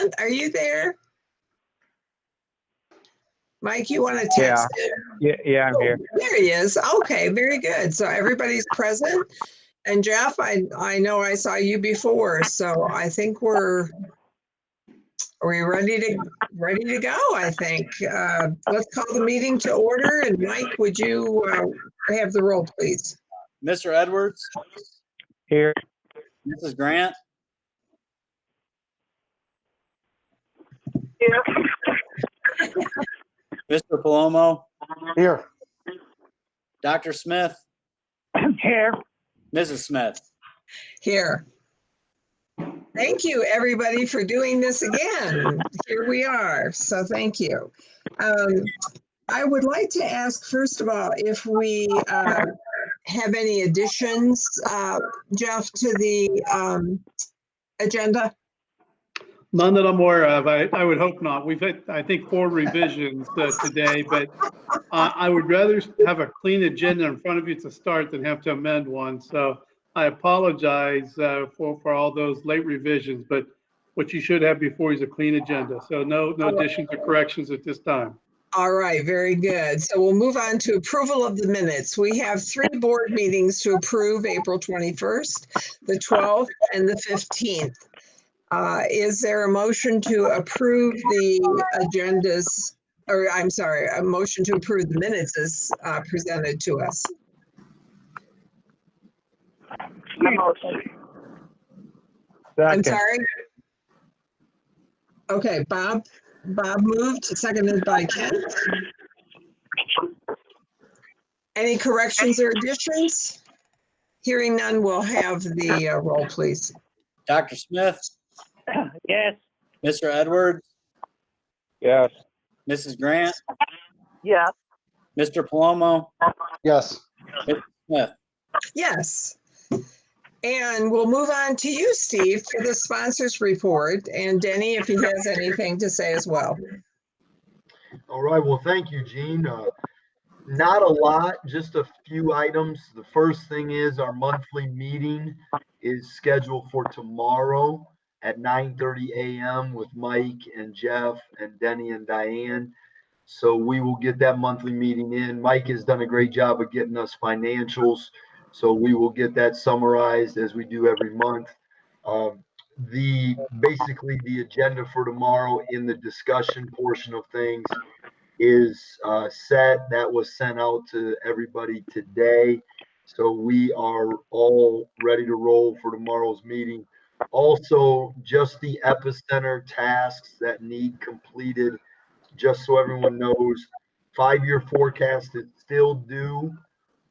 Grant, are you there? Mike, you want to text it? Yeah, I'm here. There he is. Okay, very good. So everybody's present. And Jeff, I know I saw you before, so I think are we ready to go, I think. Let's call the meeting to order. And Mike, would you have the roll, please? Mr. Edwards, Here. Mrs. Grant, Here. Mr. Palomo, Here. Dr. Smith, Here. Mrs. Smith. Here. Thank you, everybody, for doing this again. Here we are. So thank you. I would like to ask, first of all, if we have any additions, Jeff, to the agenda? None that I'm aware of. I would hope not. We've had, I think, 4 revisions today, but I would rather have a clean agenda in front of you to start than have to amend one. So I apologize for all those late revisions, but what you should have before is a clean agenda. So no additions or corrections at this time. All right, very good. So we'll move on to approval of the minutes. We have 3 board meetings to approve: April 21st, the 12th, and the 15th. Is there a motion to approve the agendas, or I'm sorry, a motion to approve the minutes as presented to us? I'm sorry. Okay, Bob moved, seconded by Ken. Any corrections or additions? Hearing none, we'll have the roll, please. Dr. Smith, Yes. Mr. Edwards, Yes. Mrs. Grant, Yes. Mr. Palomo, Yes. Mrs. Smith. Yes. And we'll move on to you, Steve, for the sponsors report, and Denny, if he has anything to say as well. All right. Well, thank you, Jean. Not a lot, just a few items. The first thing is our monthly meeting is scheduled for tomorrow at 9:30 a.m. with Mike and Jeff and Denny and Diane. So we will get that monthly meeting in. Mike has done a great job of getting us financials. So we will get that summarized as we do every month. Basically the agenda for tomorrow in the discussion portion of things is set. That was sent out to everybody today. So we are all ready to roll for tomorrow's meeting. Also, just the epicenter tasks that need completed, just so everyone knows, 5-year forecast is still due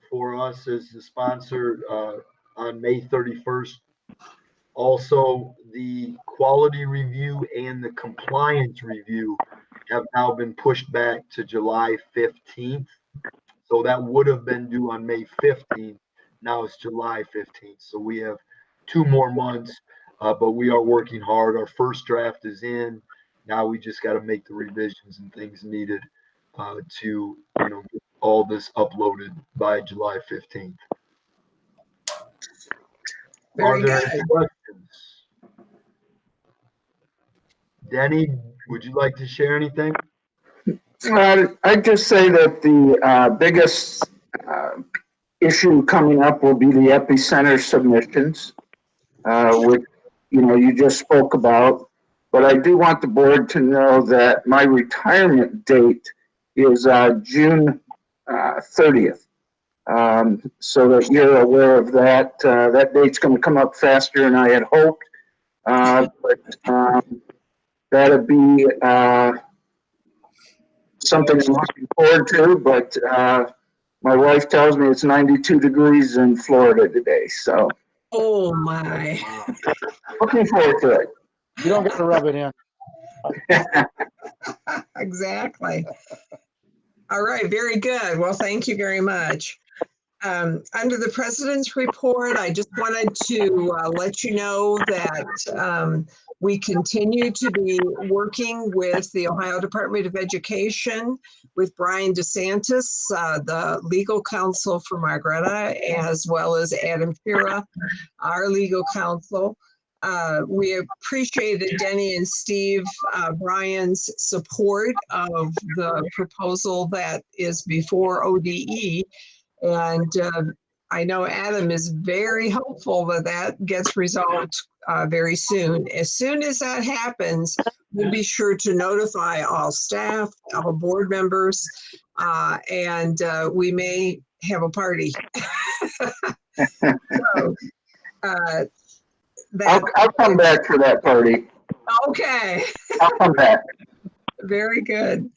for us as the sponsor on May 31st. Also, the quality review and the compliance review have now been pushed back to July 15th. So that would have been due on May 15th. Now it's July 15th. So we have 2 more months, but we are working hard. Our first draft is in. Now we just got to make the revisions and things needed to get all this uploaded by July 15th. Very Are there good. any questions? Denny, would you like to share anything? I'd just say that the biggest issue coming up will be the epicenter submissions, which you just spoke about. But I do want the board to know that my retirement date is June 30th. So that you're aware of that. That date's going to come up faster than I had hoped. But that'll be something I'm looking forward to. But my wife tells me it's 92 degrees in Florida today. So. Oh, my. Looking forward to it. You don't get to rub it in. Exactly. All right, very good. Well, thank you very much. Under the president's report, I just wanted to let you know that we continue to be working with the Ohio Department of Education, with Brian DeSantis, the legal counsel for Margaretta, as well as Adam Fira, our legal counsel. We appreciated Denny and Steve Bryan's support of the proposal that is before ODE. And I know Adam is very hopeful that that gets resolved very soon. As soon as that happens, we'll be sure to notify all staff, all board members, and we may have a party. So, I'll come back for that party. Okay, I'll come back. very good.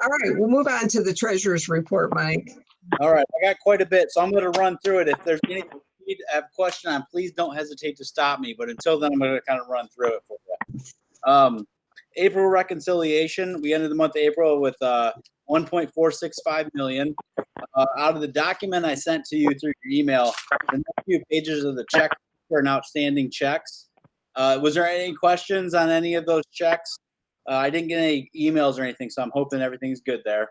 All right, we'll move on to the treasurer's report, Mike. All right, I got quite a bit, so I'm going to run through it. If there's anything you need to have a question on, please don't hesitate to stop me. But until then, I'm going to kind of run through it for you. April reconciliation, we ended the month of April with 1.465 million. Out of the document I sent to you through your email, the next few pages of the check are outstanding checks. Was there any questions on any of those checks? I didn't get any emails or anything, so I'm hoping everything's good there.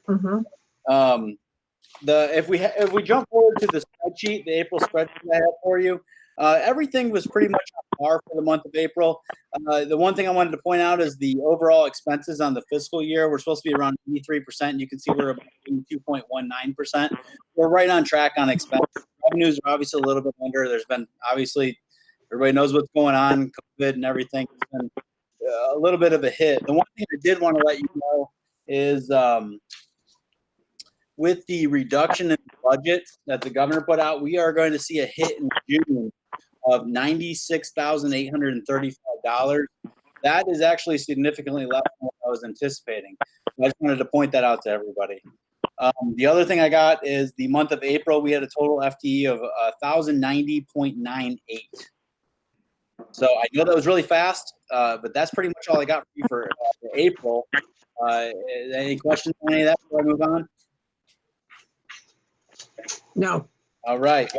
Mm-hmm. If we jump forward to the spreadsheet, the April spreadsheet I have for you, everything was pretty much on par for the month of April. The one thing I wanted to point out is the overall expenses on the fiscal year. We're supposed to be around 83%. You can see we're about 82.19%. We're right on track on expenses. Revenues are obviously a little bit under. There's been obviously everybody knows what's going on, COVID and everything. It's been a little bit of a hit. The one thing I did want to let you know is with the reduction in the budget that the governor put out, we are going to see a hit in June of $96,835. That is actually significantly less than what I was anticipating. I just wanted to point that out to everybody. The other thing I got is the month of April, we had a total FTE of 1,090.98. So I know that was really fast, but that's pretty much all I got for you for April. Any questions on any of that before I move on? No. All right.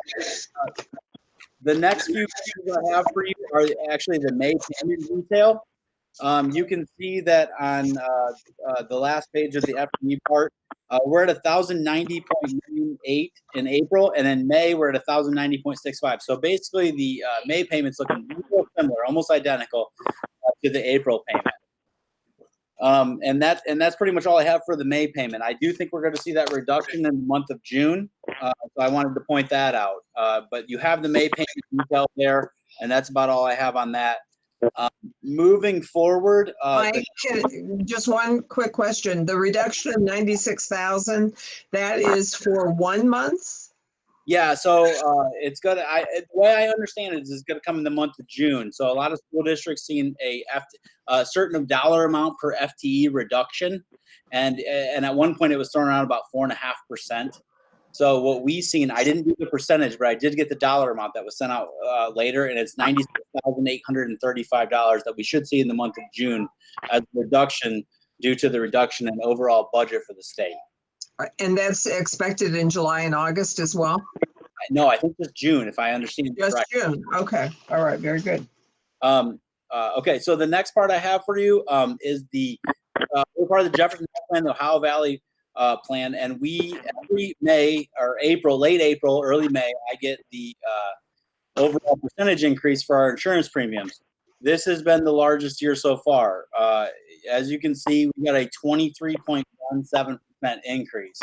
The next few things I have for you are actually the May payment detail. You can see that on the last page of the FTE part, we're at 1,090.98 in April, and in May we're at 1,090.65. So basically, the May payment's looking real similar, almost identical to the April payment. And that's pretty much all I have for the May payment. I do think we're going to see that reduction in the month of June, so I wanted to point that out. But you have the May payment detail there, and that's about all I have on that. Moving forward, Mike, just one quick question. The reduction of 96,000, that is for 1 month? yeah, so it's gonna. The way I understand it is it's gonna come in the month of June. So a lot of school districts seeing a certain dollar amount per FTE reduction, and at one point it was thrown around about 4.5%. So what we've seen, I didn't do the percentage, but I did get the dollar amount that was sent out later, and it's $96,835 that we should see in the month of June as a reduction due to the reduction in overall budget for the state. And that's expected in July and August as well? No, I think just June, if I understand Just correctly. June. Okay. All right. Very good. Okay, so the next part I have for you is we're part of the Jefferson plan, the Ohio Valley plan, and we every May or April, late April, early May, I get the overall percentage increase for our insurance premiums. This has been the largest year so far. As you can see, we got a 23.17% increase.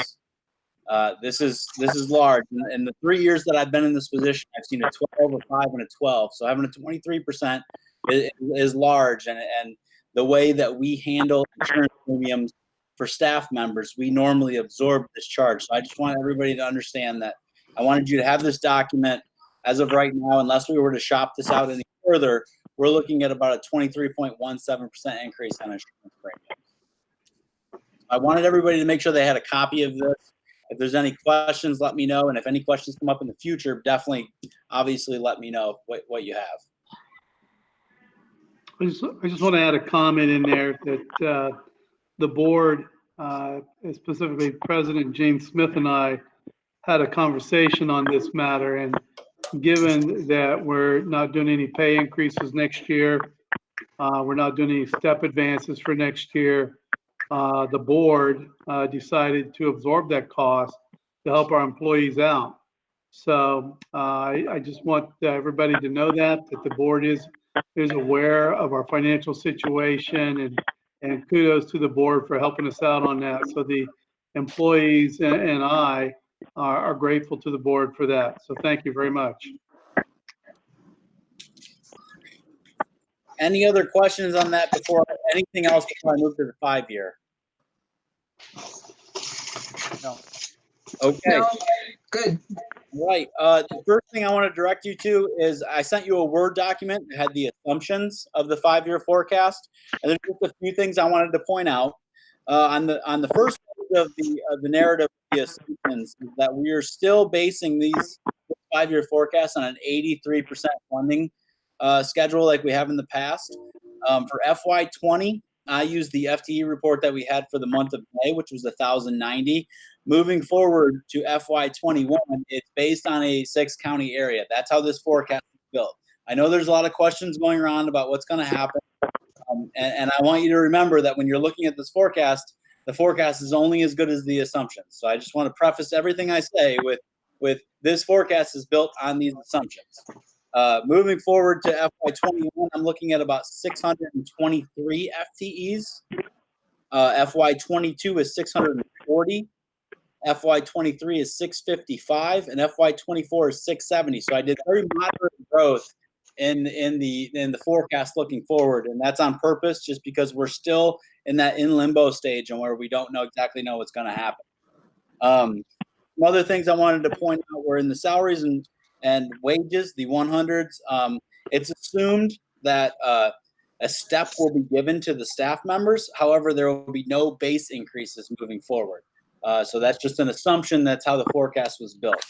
This is large. In the 3 years that I've been in this position, I've seen a 12, a 5, and a 12. So having a 23% is large. And the way that we handle insurance premiums for staff members, we normally absorb this charge. So I just want everybody to understand that I wanted you to have this document as of right now. Unless we were to shop this out any further, we're looking at about a 23.17% increase on insurance premiums. I wanted everybody to make sure they had a copy of this. If there's any questions, let me know. And if any questions come up in the future, definitely, obviously, let me know what you have. I just want to add a comment in there that the board, specifically President James Smith and I, had a conversation on this matter. And given that we're not doing any pay increases next year, we're not doing any step advances for next year, the board decided to absorb that cost to help our employees out. So I just want everybody to know that the board is is aware of our financial situation, and kudos to the board for helping us out on that. So the employees and I are grateful to the board for that. So thank you very much. Any other questions on that before anything else before I move to the 5-year? No. Okay. No, good. Right. The first thing I want to direct you to is I sent you a Word document that had the assumptions of the 5-year forecast, and there's just a few things I wanted to point out. On the first page of the narrative, the assumptions is that we are still basing these 5-year forecasts on an 83% funding schedule like we have in the past. For FY20, I used the FTE report that we had for the month of May, which was 1,090. Moving forward to FY21, it's based on a 6-county area. That's how this forecast is built. I know there's a lot of questions going around about what's going to happen. And I want you to remember that when you're looking at this forecast, the forecast is only as good as the assumptions. So I just want to preface everything I say with this forecast is built on these assumptions. Moving forward to FY21, I'm looking at about 623 FTEs. FY22 is 640. FY23 is 655, and FY24 is 670. So I did very moderate growth in the forecast looking forward, and that's on purpose, just because we're still in that in limbo stage and where we don't exactly know what's going to happen. Some other things I wanted to point out were in the salaries and wages, the 100s. It's assumed that a step will be given to the staff members. However, there will be no base increases moving forward. So that's just an assumption. That's how the forecast was built.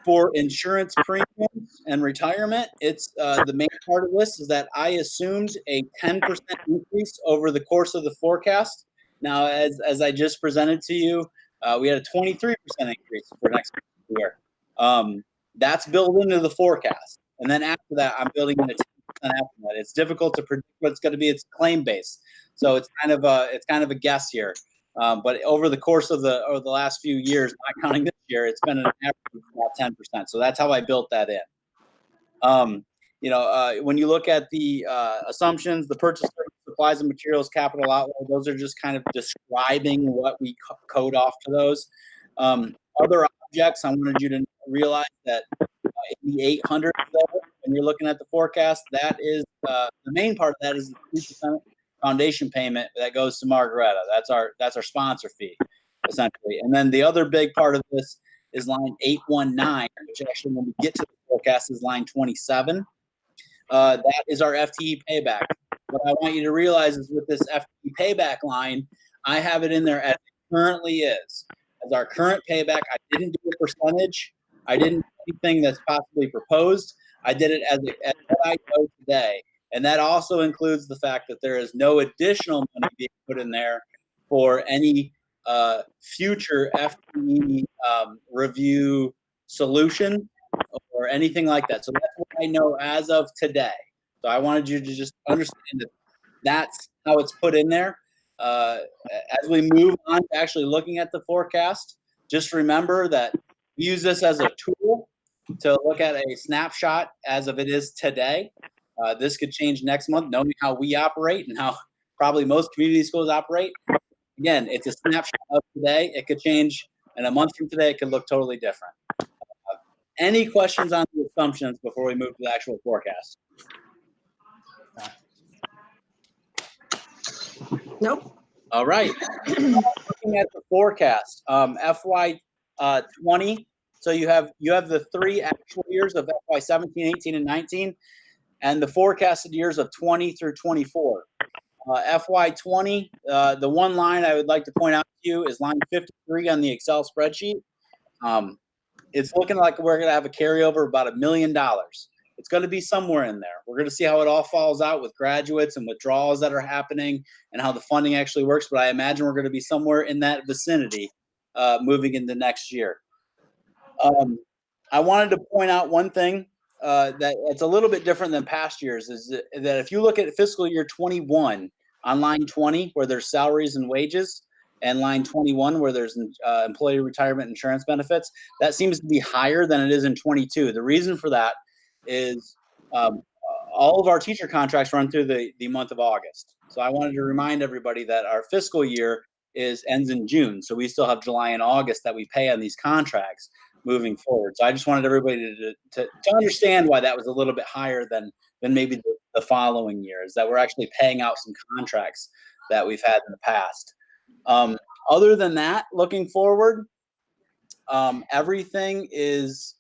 For insurance premiums and retirement, it's the main part of this is that I assumed a 10% increase over the course of the forecast. Now, as I just presented to you, we had a 23% increase for next year. That's built into the forecast. And then after that, I'm building in a 10% after that. It's difficult to predict what it's going to be. It's claim based. So it's kind of a guess here. But over the course of the last few years, not counting this year, it's been an average of about 10%. So that's how I built that in. When you look at the assumptions, the purchase of supplies and materials, capital outlay, those are just kind of describing what we code off to those. Other objects, I wanted you to realize that in the 800 level, when you're looking at the forecast, that is the main part of that is the 3% foundation payment that goes to Margaretta. That's our sponsor fee, essentially. And then the other big part of this is line 819, which actually, when we get to the forecast, is line 27. That is our FTE payback. What I want you to realize is with this FTE payback line, I have it in there as it currently is. As our current payback, I didn't do a percentage. I didn't do anything that's possibly proposed. I did it as what I know today. And that also includes the fact that there is no additional money being put in there for any future FTE review solution or anything like that. So that's what I know as of today. So I wanted you to just understand that that's how it's put in there. As we move on to actually looking at the forecast, just remember that we use this as a tool to look at a snapshot as of it is today. This could change next month, knowing how we operate and how probably most community schools operate. Again, it's a snapshot of today. It could change in a month from today. It could look totally different. Any questions on the assumptions before we move to the actual forecast? Nope. All right. Looking at the forecast, FY 20. So you have the 3 actual years of FY 17, 18, and 19, and the forecasted years of 20 through 24. FY 20, the one line I would like to point out to you is line 53 on the Excel spreadsheet. It's looking like we're going to have a carryover of about $1 million. It's going to be somewhere in there. We're going to see how it all falls out with graduates and withdrawals that are happening and how the funding actually works. But I imagine we're going to be somewhere in that vicinity moving into next year. I wanted to point out one thing that it's a little bit different than past years is that if you look at fiscal year 21 on line 20, where there's salaries and wages, and line 21, where there's employee retirement insurance benefits, that seems to be higher than it is in 22. The reason for that is all of our teacher contracts run through the month of August. So I wanted to remind everybody that our fiscal year ends in June. So we still have July and August that we pay on these contracts moving forward. So I just wanted everybody to understand why that was a little bit higher than maybe the following year, is that we're actually paying out some contracts that we've had in the past. Other than that, looking forward, everything is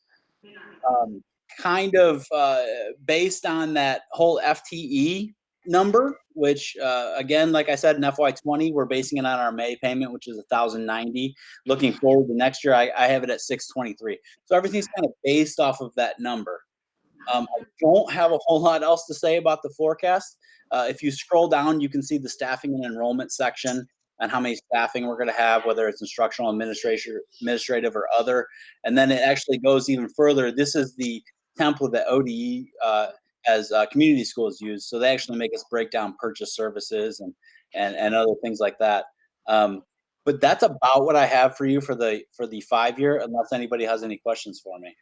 kind of based on that whole FTE number, which again, like I said, in FY20, we're basing it on our May payment, which is 1,090. Looking forward to next year, I have it at 623. So everything's kind of based off of that number. I don't have a whole lot else to say about the forecast. If you scroll down, you can see the staffing and enrollment section and how many staffing we're going to have, whether it's instructional, administrative, or other. And then it actually goes even further. This is the template that ODE as community schools use. So they actually make us break down purchase services and other things like that. But that's about what I have for you for the 5 year, unless anybody has any questions for me.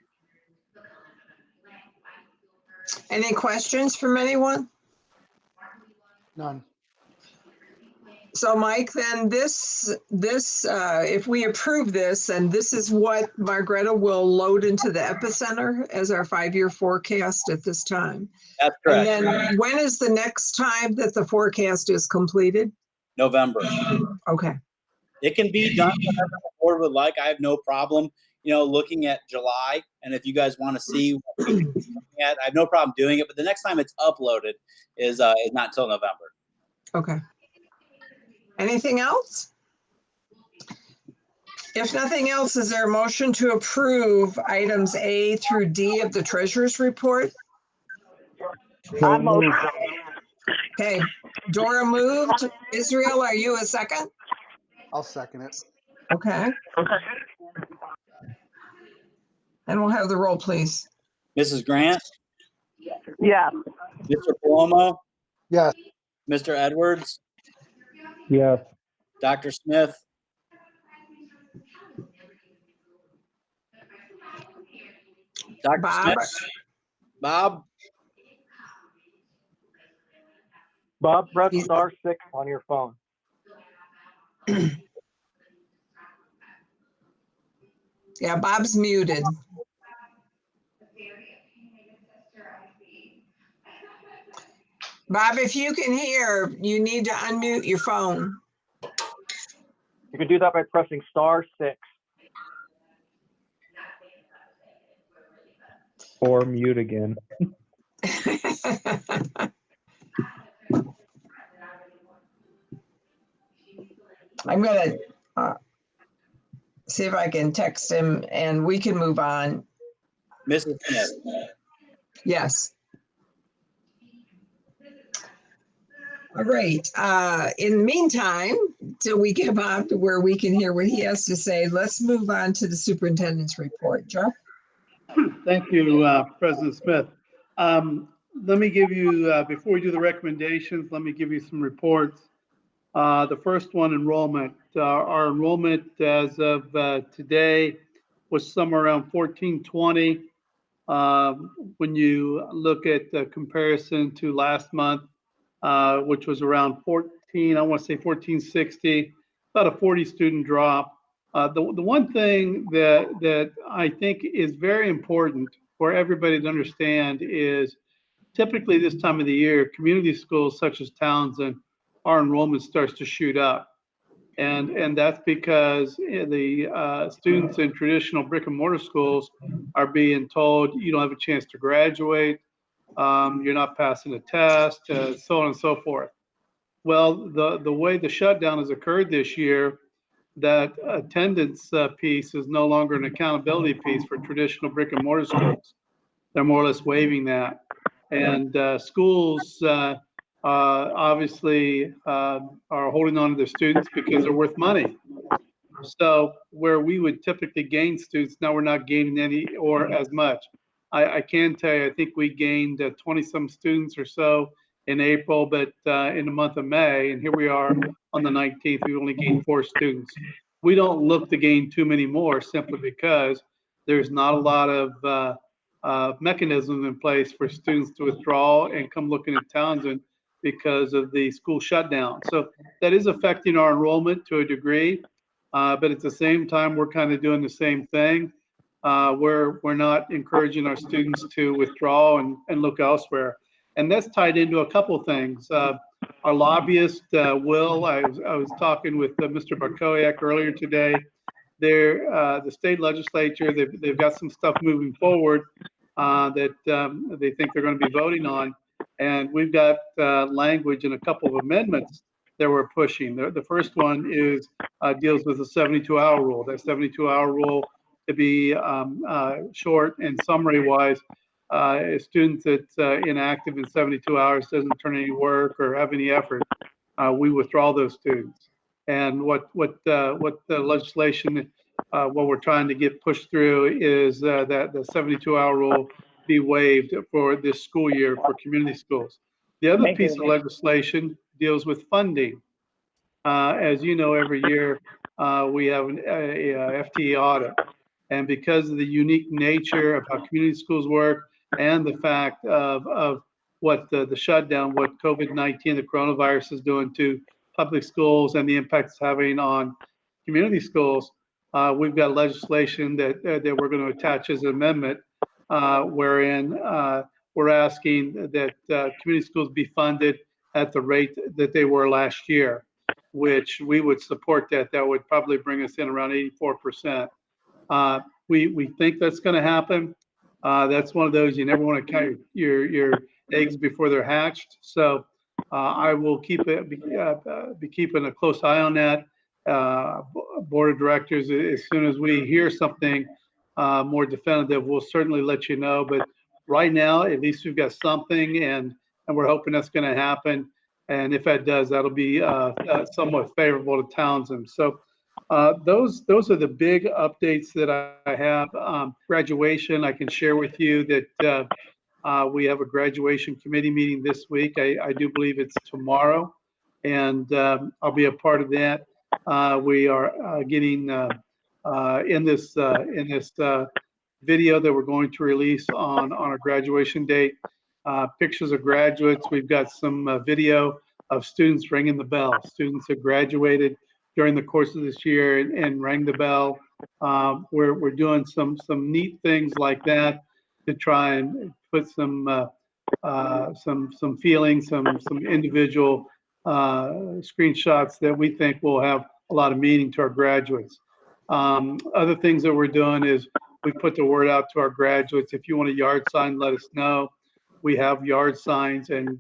Any questions from anyone? None. So Mike, then this if we approve this, and this is what Margreta will load into the epicenter as our 5-year forecast at this time. That's correct. And then when is the next time that the forecast is completed? November. Okay. It can be done whenever the board would like. I have no problem, looking at July. And if you guys want to see what we can be looking at, I have no problem doing it. But the next time it's uploaded is not until November. Okay. Anything else? If nothing else, is there a motion to approve items A through D of the treasurer's report? I motion. Okay, Dora moved. Israel, are you a second? I'll second it. Okay. And we'll have the roll, please. Mrs. Grant? Yeah. Mr. Palomo? Yes. Mr. Edwards? Yes. Dr. Smith? Dr. Bob? Smith? Bob? Bob, press He's- *6 on your phone. Yeah, Bob's muted. Bob, if you can hear, you need to unmute your phone. You can do that by pressing *6. Or mute again. I'm gonna see if I can text him and we can move on. Mrs. Smith? Yes. All right. In the meantime, till we get Bob to where we can hear what he has to say, let's move on to the superintendent's report. Jeff? Thank you, President Smith. Let me give you, before we do the recommendations, let me give you some reports. The first one, enrollment. Our enrollment as of today was somewhere around 1420. When you look at the comparison to last month, which was around 14, I want to say 1460, about a 40 student drop. The one thing that I think is very important for everybody to understand is typically this time of the year, community schools such as Townsend, our enrollment starts to shoot up. And that's because the students in traditional brick and mortar schools are being told you don't have a chance to graduate, you're not passing a test, so on and so forth. Well, the way the shutdown has occurred this year, that attendance piece is no longer an accountability piece for traditional brick and mortar schools. They're more or less waiving that. And schools obviously are holding on to their students because they're worth money. So where we would typically gain students, now we're not gaining any or as much. I can tell you, I think we gained 20-some students or so in April, but in the month of May, and here we are on the 19th, we only gained 4 students. We don't look to gain too many more simply because there's not a lot of mechanisms in place for students to withdraw and come looking at Townsend because of the school shutdown. So that is affecting our enrollment to a degree, but at the same time, we're kind of doing the same thing. We're not encouraging our students to withdraw and look elsewhere. And that's tied into a couple things. Our lobbyist, Will, I was talking with Mr. Barkowiak earlier today. The state legislature, they've got some stuff moving forward that they think they're going to be voting on. And we've got language in a couple of amendments that we're pushing. The first one is deals with the 72-hour rule. That 72-hour rule to be short and summary-wise. A student that's inactive in 72 hours doesn't turn any work or have any effort, we withdraw those students. And what the legislation, what we're trying to get pushed through is that the 72-hour rule be waived for this school year for community schools. The other piece of legislation deals with funding. As you know, every year we have a FTE audit. And because of the unique nature of how community schools work and the fact of what the shutdown, what COVID-19, the coronavirus is doing to public schools and the impact it's having on community schools, we've got legislation that we're going to attach as an amendment wherein we're asking that community schools be funded at the rate that they were last year, which we would support that. That would probably bring us in around 84%. We think that's going to happen. That's one of those you never want to count your eggs before they're hatched. So I will be keeping a close eye on that. Board of directors, as soon as we hear something more definitive, we'll certainly let you know. But right now, at least we've got something, and we're hoping that's going to happen. And if that does, that'll be somewhat favorable to Townsend. So. Those are the big updates that I have. Graduation, I can share with you that we have a graduation committee meeting this week. I do believe it's tomorrow, and I'll be a part of that. We are getting in this video that we're going to release on our graduation date, pictures of graduates. We've got some video of students ringing the bell. Students have graduated during the course of this year and rang the bell. We're doing some neat things like that to try and put some feelings, some individual screenshots that we think will have a lot of meaning to our graduates. Other things that we're doing is we put the word out to our graduates. If you want a yard sign, let us know. We have yard signs, and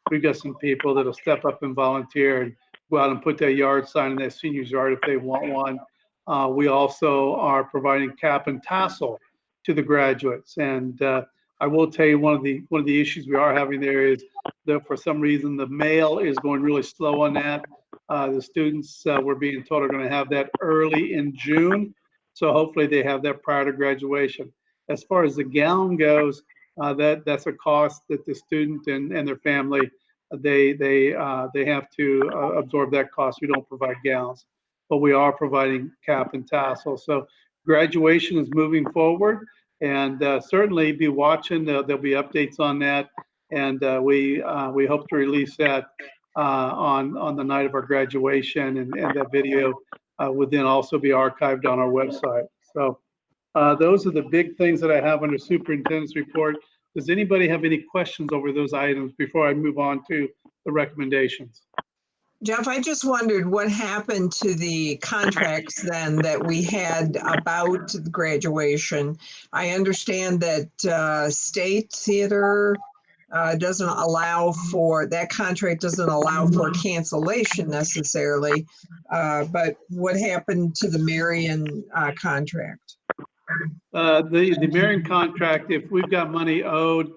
we've got some people that'll step up and volunteer and go out and put that yard sign in that senior's yard if they want one. We also are providing cap and tassel to the graduates. And I will tell you one of the issues we are having there is that for some reason the mail is going really slow on that. The students we're being told are going to have that early in June. So hopefully they have that prior to graduation. As far as the gown goes, that's a cost that the student and their family they have to absorb that cost. We don't provide gowns, but we are providing cap and tassel. So graduation is moving forward, and certainly be watching. There'll be updates on that, and we hope to release that on the night of our graduation, and that video would then also be archived on our website. So those are the big things that I have under superintendent's report. Does anybody have any questions over those items before I move on to the recommendations? Jeff, I just wondered what happened to the contracts then that we had about graduation. I understand that State Theater doesn't allow for, that contract doesn't allow for cancellation necessarily, but what happened to the Marion contract? The Marion contract, if we've got money owed,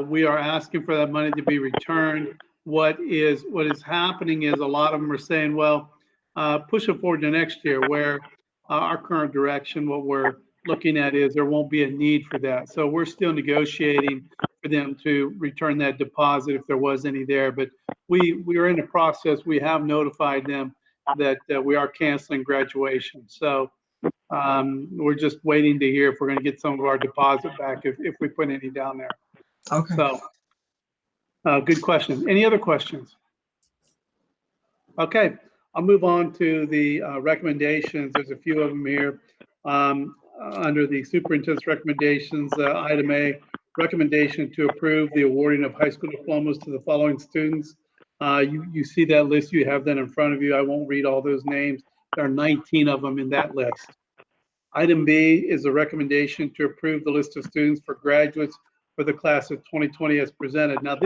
we are asking for that money to be returned. What is happening is a lot of them are saying, well, push it forward to next year, where our current direction, what we're looking at is there won't be a need for that. So we're still negotiating for them to return that deposit if there was any there. But we are in the process. We have notified them that we are canceling graduation. So We're just waiting to hear if we're going to get some of our deposit back if we put any down there. Okay. So, good question. Any other questions? Okay, I'll move on to the recommendations. There's a few of them here. Under the superintendent's recommendations, item A, recommendation to approve the awarding of high school diplomas to the following students. You see that list, you have that in front of you. I won't read all those names. There are 19 of them in that list. Item B is a recommendation to approve the list of students for graduates for the class of 2020 as presented. Now,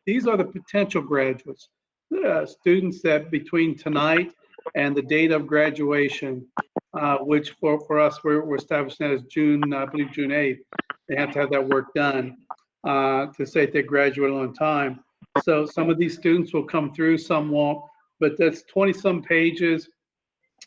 these are the potential graduates, students that between tonight and the date of graduation, which for us, we're establishing that as June, I believe June 8th. They have to have that work done to say they graduate on time. So some of these students will come through, some won't, but that's 20-some pages.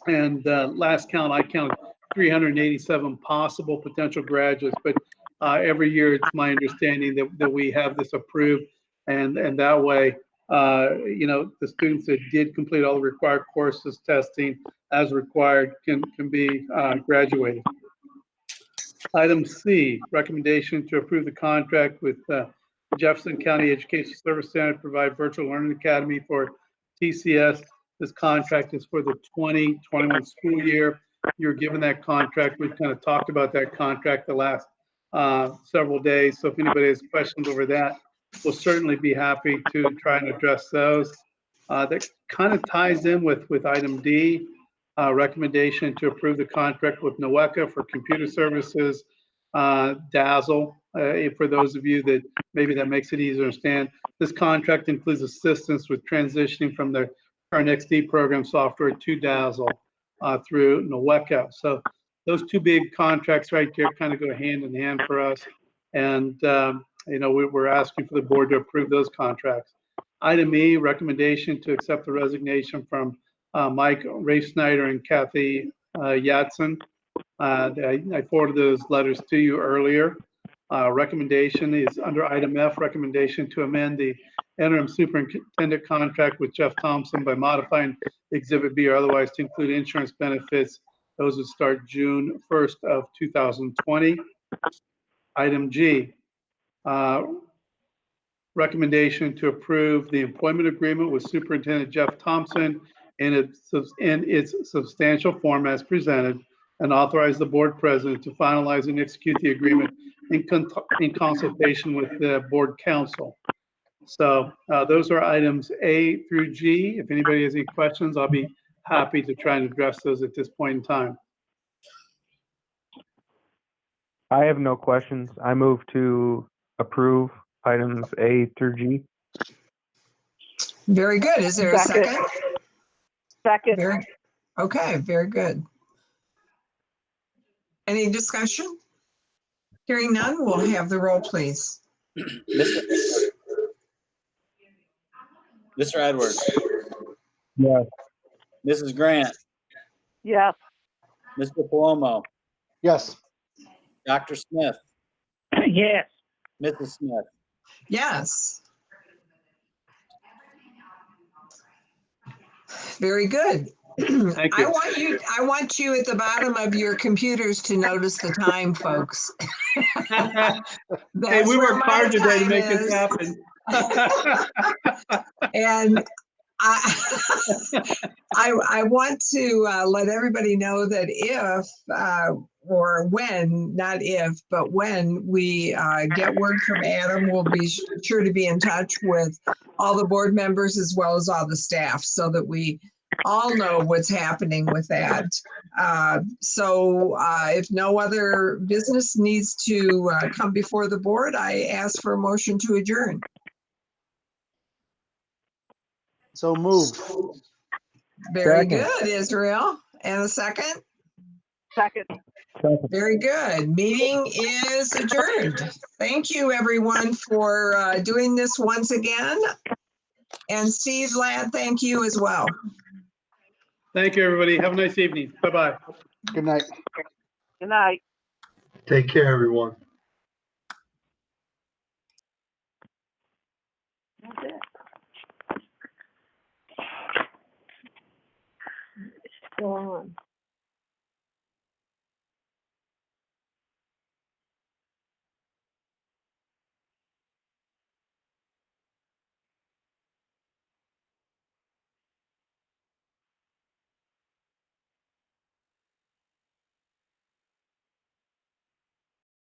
And last count, I counted 387 possible potential graduates, but every year it's my understanding that we have this approved, and that way, the students that did complete all the required courses, testing as required can be graduated. Item C, recommendation to approve the contract with Jefferson County Education Service Center to provide virtual learning academy for TCS. This contract is for the 2021 school year. You're given that contract. We've kind of talked about that contract the last several days. So if anybody has questions over that, we'll certainly be happy to try and address those. That kind of ties in with item D, recommendation to approve the contract with NOECA for computer services, Dazzle. For those of you that maybe that makes it easier to understand, this contract includes assistance with transitioning from the current XD program software to Dazzle through NOECA. So those two big contracts right there kind of go hand in hand for us. And, we're asking for the board to approve those contracts. Item E, recommendation to accept the resignation from Mike Rafe-Snyder and Kathy Yatson. I forwarded those letters to you earlier. Recommendation is under item F, recommendation to amend the interim superintendent contract with Jeff Thompson by modifying Exhibit B or otherwise to include insurance benefits. Those would start June 1st of 2020. Item G, recommendation to approve the employment agreement with Superintendent Jeff Thompson in its substantial form as presented, and authorize the board president to finalize and execute the agreement in consultation with the board council. So those are items A through G. If anybody has any questions, I'll be happy to try and address those at this point in time. I have no questions. I move to approve items A through G. Very good. Is there a Second. second? Second. Okay, very good. Any discussion? Hearing none, we'll have the roll, please. Mr. Edwards, Yes. Mrs. Grant, Yes. Mr. Palomo, Yes. Dr. Smith, Yes. Mrs. Smith. Yes. Very good. Thank I you. want you at the bottom of your computers to notice the time, folks. Hey, That's we where worked my hard today to time make this is. happen. And I want to let everybody know that if or when, not if, but when we get word from Adam, we'll be sure to be in touch with all the board members as well as all the staff so that we all know what's happening with that. So if no other business needs to come before the board, I ask for a motion to adjourn. So moved. Very Second. good, Israel. And a second? Second. Very good. Meeting is adjourned. Thank you, everyone, for doing this once again. And Steve Ladd, thank you as well. Thank you, everybody. Have a nice evening. Bye-bye. Good night. Good night. Take care, everyone. That's it. It's still on.